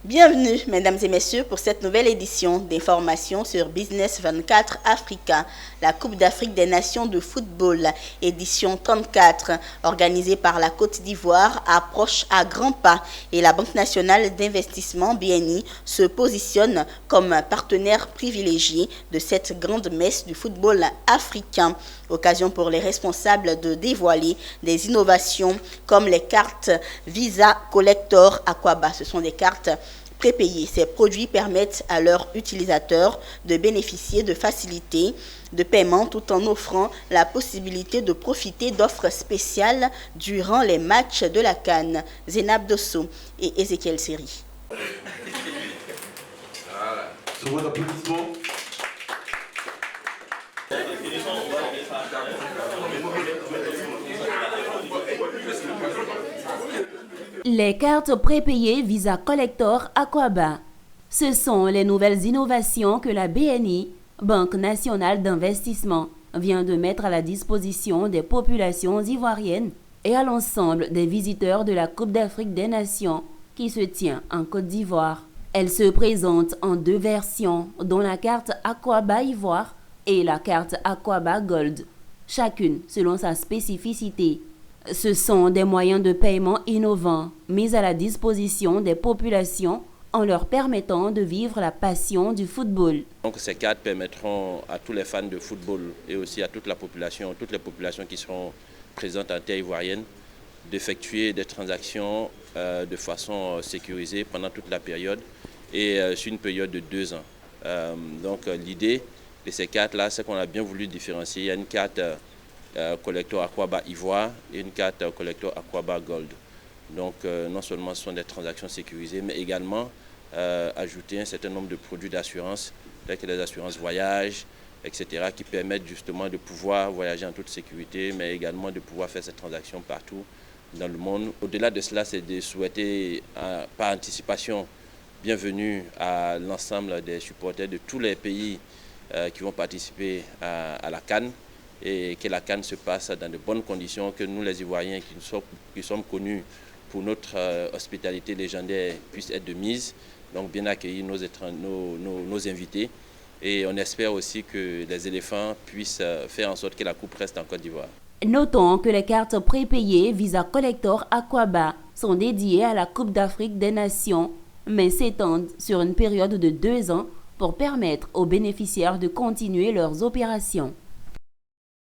Bienvenue, mesdames et messieurs, pour cette nouvelle édition d'informations sur Business 24 Africa, la Coupe d'Afrique des Nations de football, édition 34, organisée par la Côte d'Ivoire, approche à grands pas et la Banque nationale d'investissement BNI se positionne comme partenaire privilégié de cette grande messe du football africain. Occasion pour les responsables de dévoiler des innovations comme les cartes Visa Collector Aquaba. Ce sont des cartes prépayées. Ces produits permettent à leurs utilisateurs de bénéficier de facilités de paiement tout en offrant la possibilité de profiter d'offres spéciales durant les matchs de la CAN. Zénab Dosso et Ezekiel Seri. Voilà. Sur vos applaudissements. Les cartes prépayées Visa Collector Aquaba. Ce sont les nouvelles innovations que la BNI, Banque nationale d'investissement, vient de mettre à la disposition des populations ivoiriennes et à l'ensemble des visiteurs de la Coupe d'Afrique des Nations qui se tient en Côte d'Ivoire. Elle se présente en deux versions, dont la carte Aquaba Ivoire et la carte Aquaba Gold, chacune selon sa spécificité. Ce sont des moyens de paiement innovants mis à la disposition des populations en leur permettant de vivre la passion du football. Donc ces cartes permettront à tous les fans de football et aussi à toute la population, toutes les populations qui seront présentes en terre ivoirienne, d'effectuer des transactions de façon sécurisée pendant toute la période et sur une période de 2 ans. Donc l'idée de ces cartes-là, c'est qu'on a bien voulu différencier. Il y a une carte Collector Aquaba Ivoire et une carte Collector Aquaba Gold. Donc non seulement ce sont des transactions sécurisées, mais également ajouter un certain nombre de produits d'assurance, tels que les assurances voyage, etc., qui permettent justement de pouvoir voyager en toute sécurité, mais également de pouvoir faire ces transactions partout dans le monde. Au-delà de cela, c'est de souhaiter par anticipation bienvenue à l'ensemble des supporters de tous les pays qui vont participer à la CAN, et que la CAN se passe dans de bonnes conditions, que nous les Ivoiriens qui sommes connus pour notre hospitalité légendaire puissent être de mise, donc bien accueillir nos invités, et on espère aussi que les éléphants puissent faire en sorte que la coupe reste en Côte d'Ivoire. Notons que les cartes prépayées Visa Collector Aquaba sont dédiées à la Coupe d'Afrique des Nations, mais s'étendent sur une période de 2 ans pour permettre aux bénéficiaires de continuer leurs opérations.